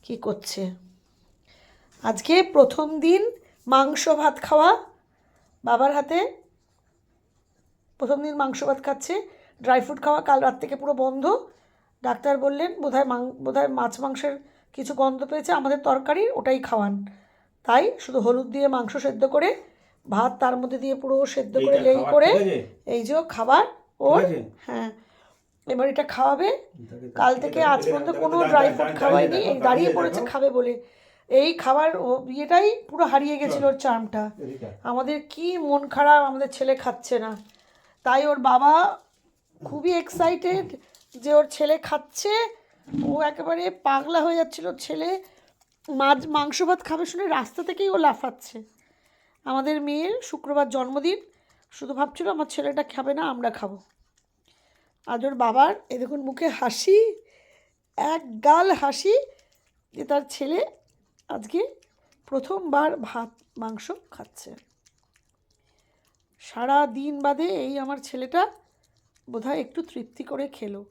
কি করছে। আজকে প্রথম দিন মাংস ভাত খাওয়া বাবার হাতে, প্রথম দিন মাংস ভাত খাচ্ছে। ড্রাই ফ্রুট খাওয়া কাল রাত থেকে পুরো বন্ধ। ডাক্তার বললেন বোধহয় মাছ মাংসের কিছু গন্ধ পেয়েছে আমাদের তরকারির, ওটাই খাওয়ান। তাই শুধু হলুদ দিয়ে মাংস সেদ্ধ করে ভাত তার মধ্যে দিয়ে পুরো সেদ্ধ করে লেই করে এই যে খাবার ওর। হ্যাঁ, এবার এটা খাওয়াবে। কাল থেকে আজ পর্যন্ত কোনো ড্রাই ফ্রুট খাওয়াইনি, এই দাঁড়িয়ে পড়েছে খাবে বলে। এই খাবার ইয়েটাই পুরো হারিয়ে গেছিল ওর চার্মটা। আমাদের কি মন খারাপ, আমাদের ছেলে খাচ্ছে না। তাই ওর বাবা খুবই এক্সাইটেড যে ওর ছেলে খাচ্ছে। ও একেবারে পাগলা হয়ে যাচ্ছিল। ছেলে মাংস ভাত খাবে শুনে রাস্তা থেকেই ও লাফাচ্ছে। আমাদের মেয়ের শুক্রবার জন্মদিন, শুধু ভাবছিল আমার ছেলেটা খাবে না, আমরা খাবো। আজ ওর বাবার এ দেখুন মুখে হাসি, এক গাল হাসি যে তার ছেলে আজকে প্রথমবার ভাত মাংস খাচ্ছে। সারা দিন বাদে এই আমার ছেলেটা বোধহয় একটু তৃপ্তি করে খেলো।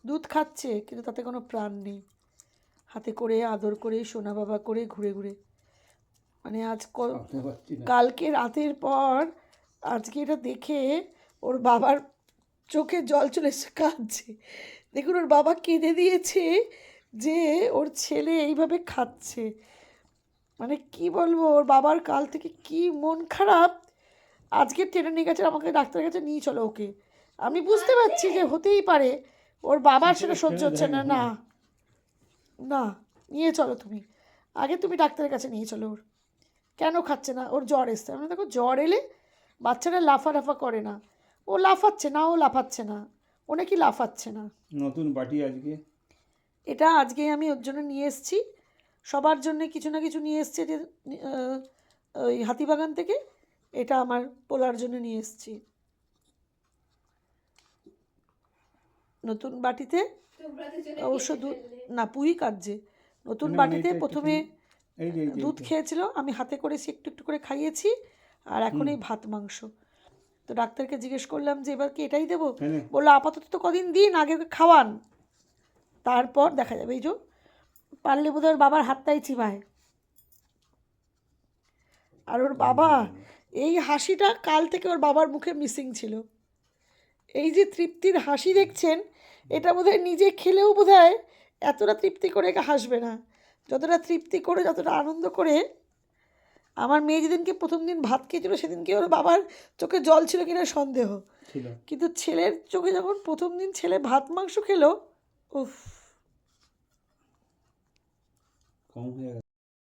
দুধ খাচ্ছে কিন্তু তাতে কোনো প্রাণ নেই। হাতে করে আদর করে সোনা বাবা করে ঘুরে ঘুরে, মানে আজ কালকে রাতের পর আজকে এটা দেখে ওর বাবার চোখে জল চলে এসে কাঁদছে। দেখুন ওর বাবা কেঁদে দিয়েছে যে ওর ছেলে এইভাবে খাচ্ছে। মানে কি বলবো, ওর বাবার কাল থেকে কি মন খারাপ। আজকে টেনে নিয়ে গেছে আমাকে ডাক্তারের কাছে, নিয়ে চলো ওকে। আমি বুঝতে পারছি যে হতেই পারে ওর বাবার সেটা সহ্য হচ্ছে না। না না, নিয়ে চলো তুমি, আগে তুমি ডাক্তারের কাছে নিয়ে চলো। ওর কেন খাচ্ছে না? ওর জ্বর এসছে। আমরা দেখো জ্বর এলে বাচ্চারা লাফালাফা করে না, ও লাফাচ্ছে না, ও লাফাচ্ছে না, ও নাকি লাফাচ্ছে না। নতুন বাটি আজকে, এটা আজকে আমি ওর জন্য নিয়ে এসেছি। সবার জন্য কিছু না কিছু নিয়ে এসছে যে ওই হাতিবাগান থেকে। এটা আমার পোলার জন্য নিয়ে এসেছি নতুন বাটিতে। অবশ্য দুধ না, পুই কাটছে। নতুন বাটিতে প্রথমে দুধ খেয়েছিল, আমি হাতে করেছি, একটু একটু করে খাইয়েছি। আর এখন এই ভাত মাংস। তো ডাক্তারকে জিজ্ঞেস করলাম যে এবার কি এটাই দেবো? বললো আপাতত তো কদিন দিন, আগে খাওয়ান, তারপর দেখা যাবে। এই যে পারলে বোধহয় ওর বাবার হাতটাই চিবায়। আর ওর বাবা এই হাসিটা কাল থেকে ওর বাবার মুখে মিসিং ছিল। এই যে তৃপ্তির হাসি দেখছেন, এটা বোধহয় নিজে খেলেও বোধহয় এতটা তৃপ্তি করে হাসবে না, যতটা তৃপ্তি করে, যতটা আনন্দ করে। আমার মেয়ে যেদিনকে প্রথম দিন ভাত খেয়েছিল সেদিনকে ওর বাবার চোখে জল ছিল কিনা সন্দেহ, কিন্তু ছেলের চোখে যখন প্রথম দিন ছেলে ভাত মাংস খেলো, উফ, কম হয়ে গেছে।